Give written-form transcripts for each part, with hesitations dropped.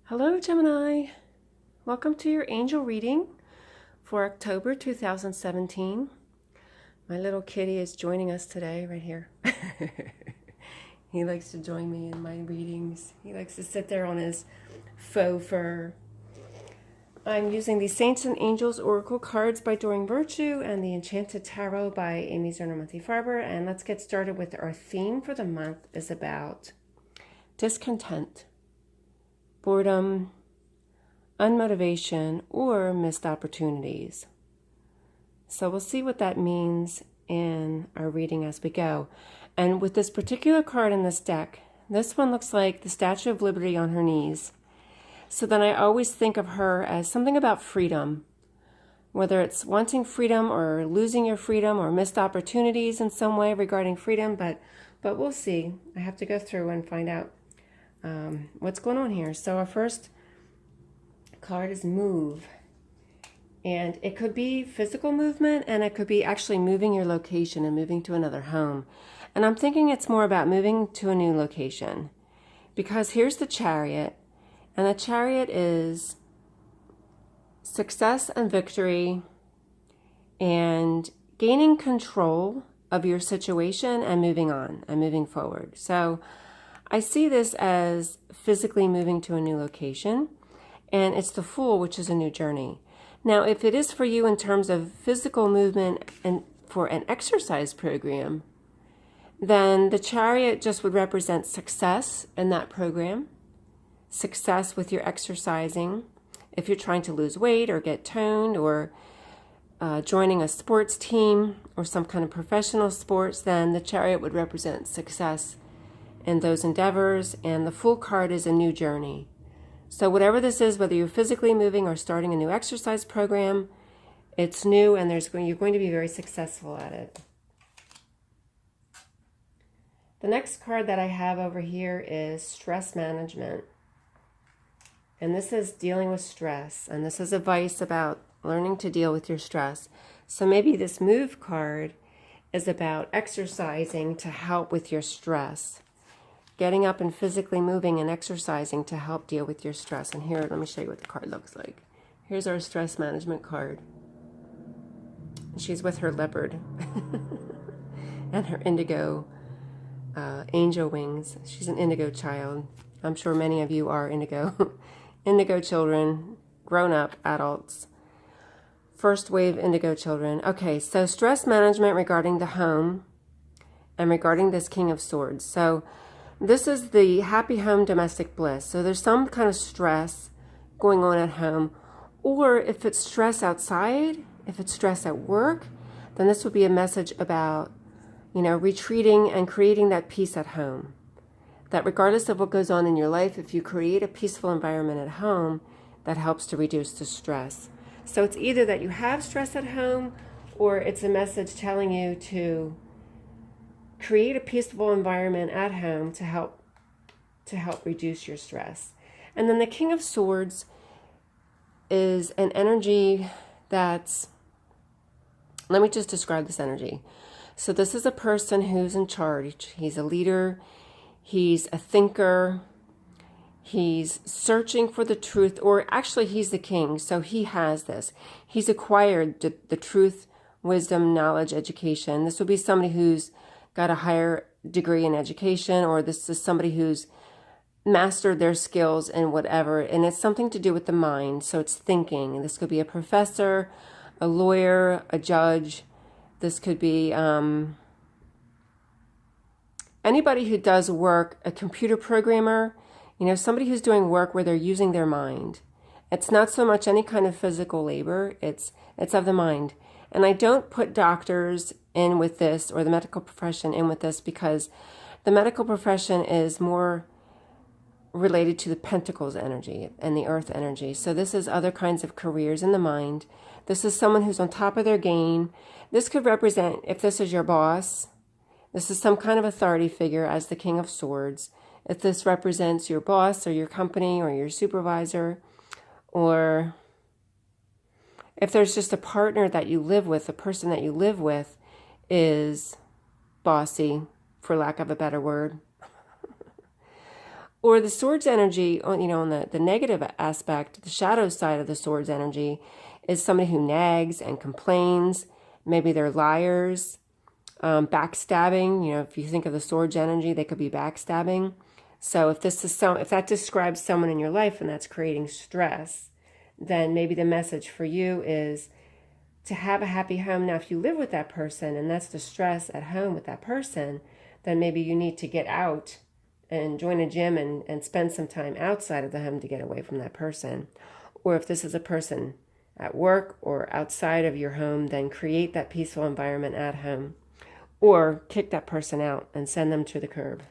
Hello, Gemini. Welcome to your angel reading for October 2017. My little kitty is joining us today right here. He likes to join me in my readings. He likes to sit there on his faux fur. I'm using the Saints and Angels Oracle cards by Doreen Virtue and the Enchanted Tarot by Amy Zerner-Montefiore. And let's get started with our theme for the month is about discontent, boredom, unmotivation, or missed opportunities. So we'll see what that means in our reading as we go. And with this particular card in this deck, this one looks like the Statue of Liberty on her knees. So then I always think of her as something about freedom, whether it's wanting freedom or losing your freedom or missed opportunities in some way regarding freedom, but we'll see. I have to go through and find out what's going on here. So our first card is move, and it could be physical movement, and it could be actually moving your location and moving to another home. And I'm thinking it's more about moving to a new location, because here's the Chariot, and the Chariot is success and victory and gaining control of your situation and moving on and moving forward. So I see this as physically moving to a new location, and it's the Fool, which is a new journey. Now, if it is for you in terms of physical movement and for an exercise program, then the Chariot just would represent success in that program, success with your exercising. If you're trying to lose weight or get toned or joining a sports team or some kind of professional sports, then the Chariot would represent success in those endeavors, and the Fool card is a new journey. So whatever this is, whether you're physically moving or starting a new exercise program, it's new, and you're going to be very successful at it. The next card that I have over here is stress management. And this is dealing with stress, and this is advice about learning to deal with your stress. So maybe this move card is about exercising to help with your stress. Getting up and physically moving and exercising to help deal with your stress. And here, let me show you what the card looks like. Here's our stress management card. She's with her leopard and her indigo angel wings. She's an indigo child. I'm sure many of you are indigo. Indigo children, grown-up adults. First wave indigo children. Okay, so stress management regarding the home and regarding this King of Swords. So this is the happy home domestic bliss. So there's some kind of stress going on at home, or if it's stress outside, if it's stress at work, then this would be a message about, retreating and creating that peace at home. That regardless of what goes on in your life, if you create a peaceful environment at home, that helps to reduce the stress. So it's either that you have stress at home, or it's a message telling you to create a peaceful environment at home to help reduce your stress. And then the King of Swords is an energy that's, let me just describe this energy. So this is a person who's in charge. He's a leader. He's a thinker. He's searching for the truth, or actually he's the king. So he has this. He's acquired the truth, wisdom, knowledge, education. This would be somebody who's got a higher degree in education, or this is somebody who's mastered their skills in whatever, and it's something to do with the mind. So it's thinking, and this could be a professor, a lawyer, a judge. This could be anybody who does work, a computer programmer, somebody who's doing work where they're using their mind. It's not so much any kind of physical labor, it's of the mind. And I don't put doctors in with this, or the medical profession in with this, because the medical profession is more related to the Pentacles energy and the Earth energy. So this is other kinds of careers in the mind. This is someone who's on top of their game. This could represent, if this is your boss, this is some kind of authority figure as the King of Swords. If this represents your boss or your company or your supervisor, or if there's just a partner that you live with, a person that you live with is bossy, for lack of a better word. Or the Swords energy, on on the negative aspect, the shadow side of the Swords energy, is somebody who nags and complains. Maybe they're liars, backstabbing. If you think of the Swords energy, they could be backstabbing. So if that describes someone in your life and that's creating stress, then maybe the message for you is to have a happy home. Now, if you live with that person and that's the stress at home with that person, then maybe you need to get out and join a gym and spend some time outside of the home to get away from that person. Or if this is a person at work or outside of your home, then create that peaceful environment at home. Or kick that person out and send them to the curb.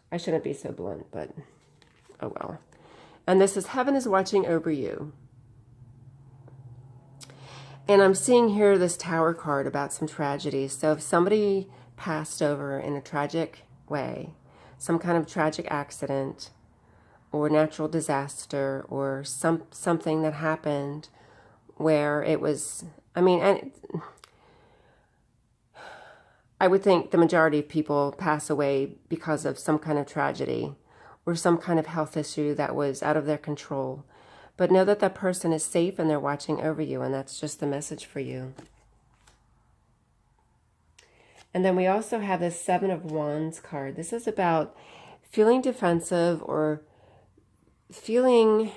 I shouldn't be so blunt, but oh well. And this is heaven is watching over you. And I'm seeing here this Tower card about some tragedy. So if somebody passed over in a tragic way, some kind of tragic accident or natural disaster or something that happened where it was, I would think the majority of people pass away because of some kind of tragedy or some kind of health issue that was out of their control. But know that that person is safe and they're watching over you, and that's just the message for you. And then we also have this Seven of Wands card. This is about feeling defensive or feeling,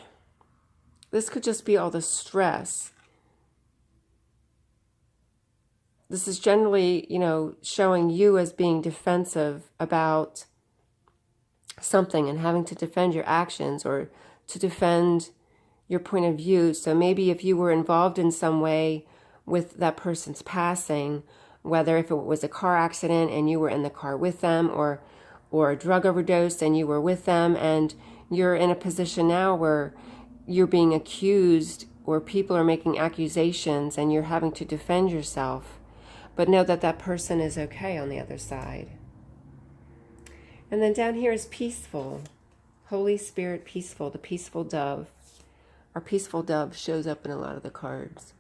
this could just be all the stress. This is generally, showing you as being defensive about something and having to defend your actions or to defend your point of view. So maybe if you were involved in some way with that person's passing, whether if it was a car accident and you were in the car with them, or a drug overdose and you were with them, and you're in a position now where you're being accused or people are making accusations and you're having to defend yourself. But know that that person is okay on the other side. And then down here is peaceful. Holy Spirit, peaceful, the peaceful dove. Our peaceful dove shows up in a lot of the cards.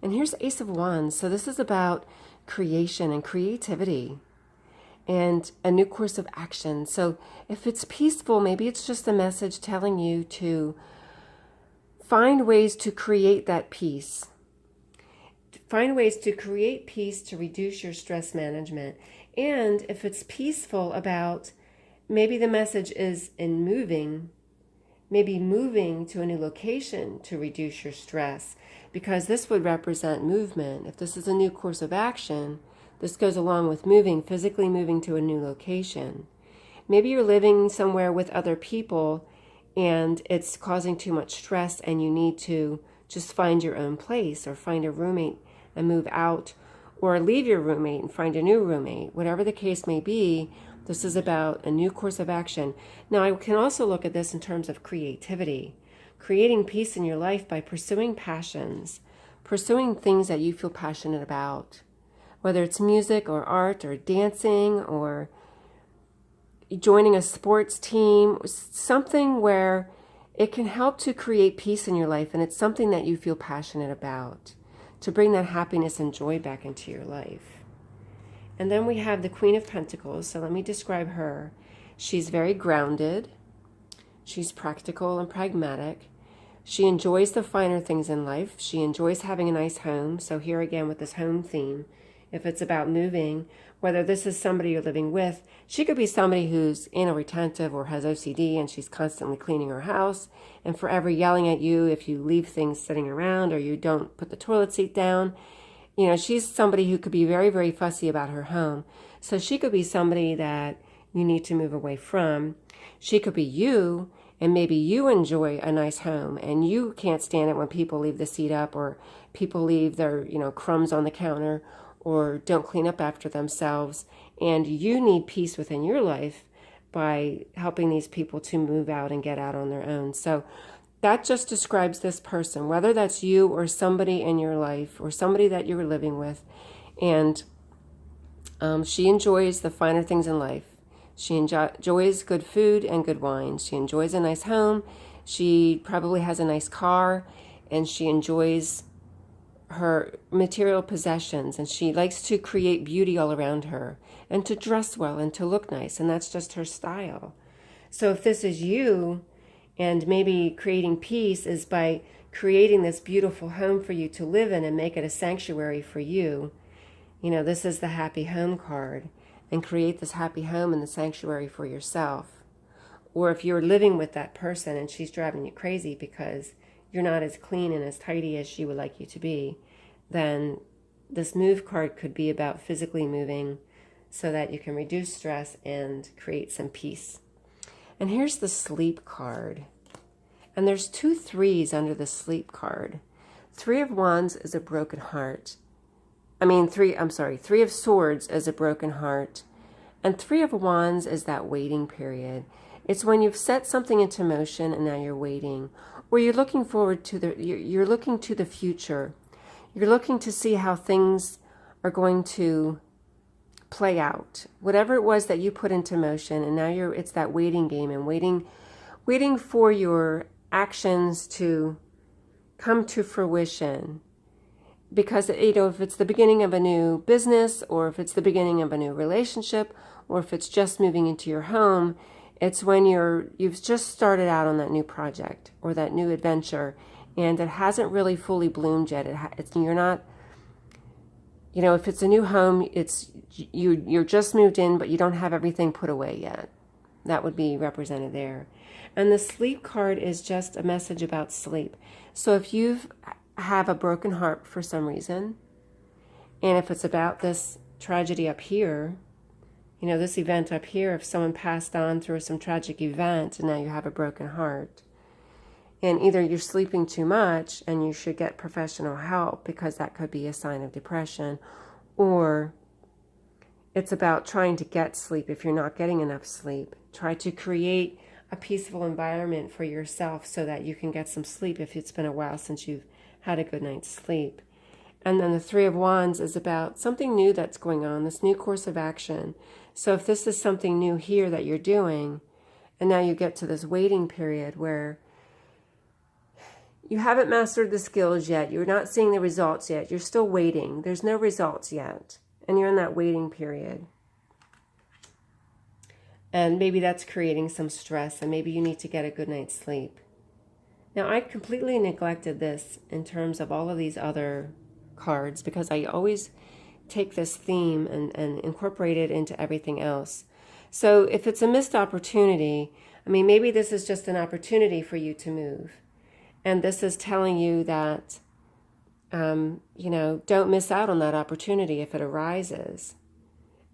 And here's Ace of Wands. So this is about creation and creativity and a new course of action. So if it's peaceful, maybe it's just a message telling you to find ways to create that peace. Find ways to create peace to reduce your stress management. And if it's peaceful about, maybe the message is in moving, maybe moving to a new location to reduce your stress, because this would represent movement. If this is a new course of action, this goes along with moving, physically moving to a new location. Maybe you're living somewhere with other people and it's causing too much stress and you need to just find your own place or find a roommate and move out, or leave your roommate and find a new roommate. Whatever the case may be, this is about a new course of action. Now, I can also look at this in terms of creativity, creating peace in your life by pursuing passions, pursuing things that you feel passionate about, whether it's music or art or dancing or joining a sports team, something where it can help to create peace in your life and it's something that you feel passionate about, to bring that happiness and joy back into your life. And then we have the Queen of Pentacles. So let me describe her. She's very grounded. She's practical and pragmatic. She enjoys the finer things in life. She enjoys having a nice home. So here again with this home theme, if it's about moving, whether this is somebody you're living with, she could be somebody who's anal retentive or has OCD and she's constantly cleaning her house and forever yelling at you if you leave things sitting around or you don't put the toilet seat down. She's somebody who could be very, very fussy about her home. So she could be somebody that you need to move away from. She could be you, and maybe you enjoy a nice home and you can't stand it when people leave the seat up or people leave their, crumbs on the counter or don't clean up after themselves. And you need peace within your life by helping these people to move out and get out on their own. So that just describes this person, whether that's you or somebody in your life or somebody that you're living with. And she enjoys the finer things in life. She enjoys good food and good wine. She enjoys a nice home. She probably has a nice car, and she enjoys her material possessions, and she likes to create beauty all around her and to dress well and to look nice, and that's just her style. So if this is you, and maybe creating peace is by creating this beautiful home for you to live in and make it a sanctuary for you, this is the happy home card, and create this happy home and the sanctuary for yourself. Or if you're living with that person and she's driving you crazy because you're not as clean and as tidy as she would like you to be, then this move card could be about physically moving so that you can reduce stress and create some peace. And here's the sleep card. And there's 2 3s under the sleep card. 3 of Wands is a broken heart. Three of Swords is a broken heart. And 3 of Wands is that waiting period. It's when you've set something into motion and now you're waiting. Or you're looking forward to you're looking to the future. You're looking to see how things are going to play out. Whatever it was that you put into motion, and now it's that waiting game and waiting for your actions to come to fruition. Because, if it's the beginning of a new business, or if it's the beginning of a new relationship, or if it's just moving into your home, it's when you've just started out on that new project or that new adventure, and it hasn't really fully bloomed yet. You're not, if it's a new home, you're just moved in, but you don't have everything put away yet. That would be represented there. And the sleep card is just a message about sleep. So if you have a broken heart for some reason, and if it's about this tragedy up here, this event up here, if someone passed on through some tragic event and now you have a broken heart, and either you're sleeping too much and you should get professional help because that could be a sign of depression, or it's about trying to get sleep. If you're not getting enough sleep, try to create a peaceful environment for yourself so that you can get some sleep if it's been a while since you've had a good night's sleep. And then the 3 of Wands is about something new that's going on, this new course of action. So if this is something new here that you're doing, and now you get to this waiting period where you haven't mastered the skills yet, you're not seeing the results yet, you're still waiting, there's no results yet, and you're in that waiting period. And maybe that's creating some stress, and maybe you need to get a good night's sleep. Now, I completely neglected this in terms of all of these other cards because I always take this theme and incorporate it into everything else. So if it's a missed opportunity, maybe this is just an opportunity for you to move. And this is telling you that, don't miss out on that opportunity if it arises.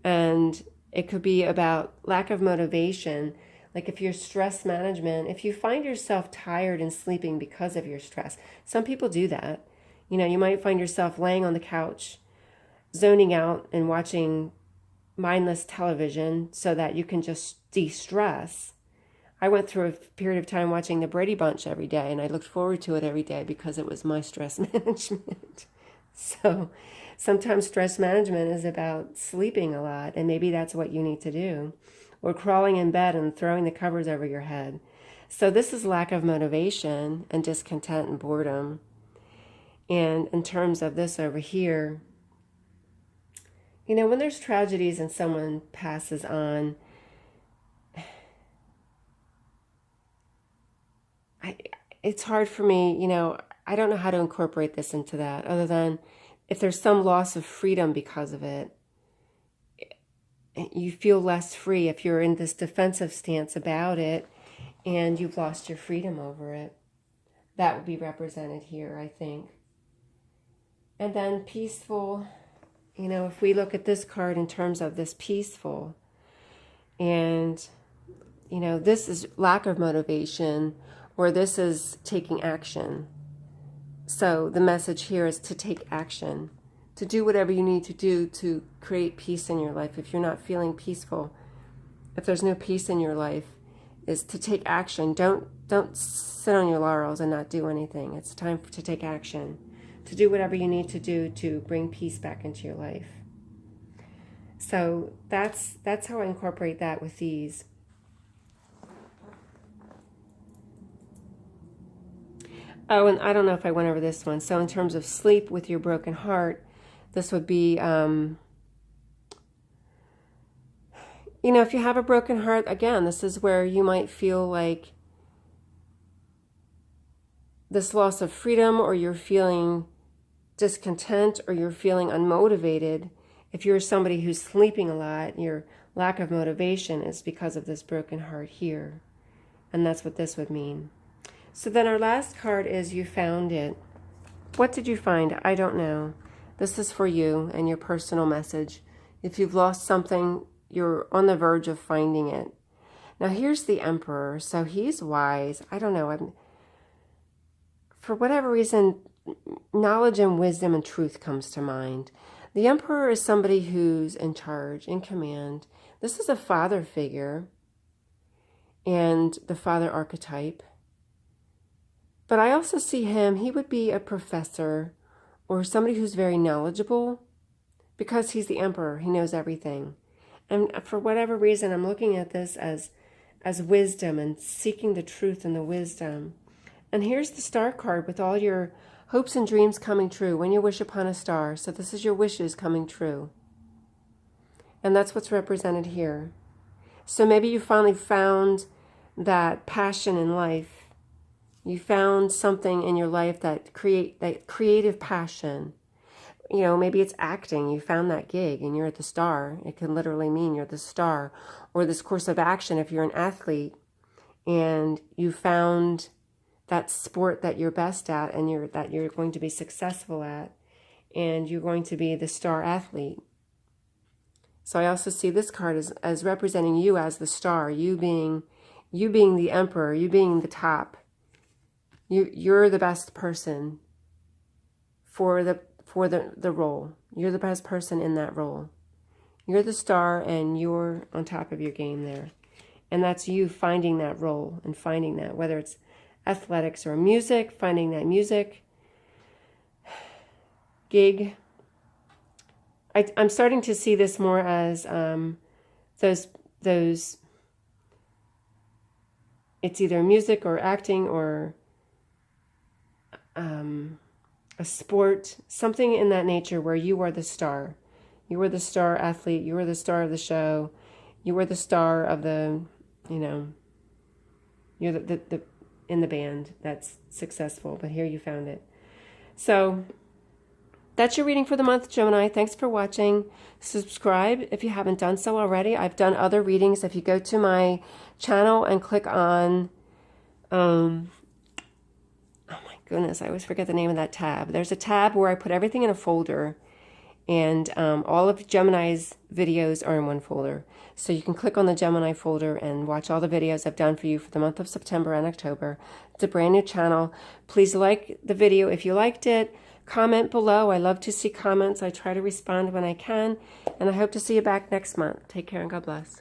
And it could be about lack of motivation. Like if your stress management, if you find yourself tired and sleeping because of your stress, some people do that. You might find yourself laying on the couch, zoning out and watching mindless television so that you can just de-stress. I went through a period of time watching the Brady Bunch every day, and I looked forward to it every day because it was my stress management. So sometimes stress management is about sleeping a lot, and maybe that's what you need to do. Or crawling in bed and throwing the covers over your head. So this is lack of motivation and discontent and boredom. And in terms of this over here, when there's tragedies and someone passes on, it's hard for me, I don't know how to incorporate this into that other than if there's some loss of freedom because of it. You feel less free if you're in this defensive stance about it and you've lost your freedom over it. That would be represented here, I think. And then peaceful, if we look at this card in terms of this peaceful, and, this is lack of motivation, or this is taking action. So the message here is to take action, to do whatever you need to do to create peace in your life. If you're not feeling peaceful, if there's no peace in your life, is to take action. Don't sit on your laurels and not do anything. It's time to take action, to do whatever you need to do to bring peace back into your life. So that's how I incorporate that with these. Oh, and I don't know if I went over this one. So in terms of sleep with your broken heart, this would be, you know, if you have a broken heart, again, this is where you might feel like this loss of freedom, or you're feeling discontent, or you're feeling unmotivated. If you're somebody who's sleeping a lot, your lack of motivation is because of this broken heart here. And that's what this would mean. So then our last card is you found it. What did you find? I don't know. This is for you and your personal message. If you've lost something, you're on the verge of finding it. Now here's the Emperor. So he's wise. I don't know. For whatever reason, knowledge and wisdom and truth comes to mind. The Emperor is somebody who's in charge, in command. This is a father figure and the father archetype. But I also see him, he would be a professor or somebody who's very knowledgeable, because he's the Emperor. He knows everything. And for whatever reason, I'm looking at this as wisdom and seeking the truth and the wisdom. And here's the Star card with all your hopes and dreams coming true. When you wish upon a star. So this is your wishes coming true. And that's what's represented here. So maybe you finally found that passion in life. You found something in your life that creative passion. You know, maybe it's acting. You found that gig and you're at the star. It can literally mean you're the star. Or this course of action if you're an athlete and you found that sport that you're best at and that you're going to be successful at, and you're going to be the star athlete. So I also see this card as representing you as the star, you being the Emperor, you being the top. You're the best person for the role. You're the best person in that role. You're the star and you're on top of your game there. And that's you finding that role and finding that, whether it's athletics or music, finding that music gig. I'm starting to see this more as those it's either music or acting or a sport, something in that nature where you are the star. You are the star athlete. You are the star of the show. You are the star of the, you know, you're the in the band that's successful, but here you found it. So that's your reading for the month, Gemini. Thanks for watching. Subscribe if you haven't done so already. I've done other readings. If you go to my channel and click on, oh my goodness, I always forget the name of that tab. There's a tab where I put everything in a folder, and all of Gemini's videos are in one folder. So you can click on the Gemini folder and watch all the videos I've done for you for the month of September and October. It's a brand new channel. Please like the video if you liked it. Comment below. I love to see comments. I try to respond when I can. And I hope to see you back next month. Take care and God bless.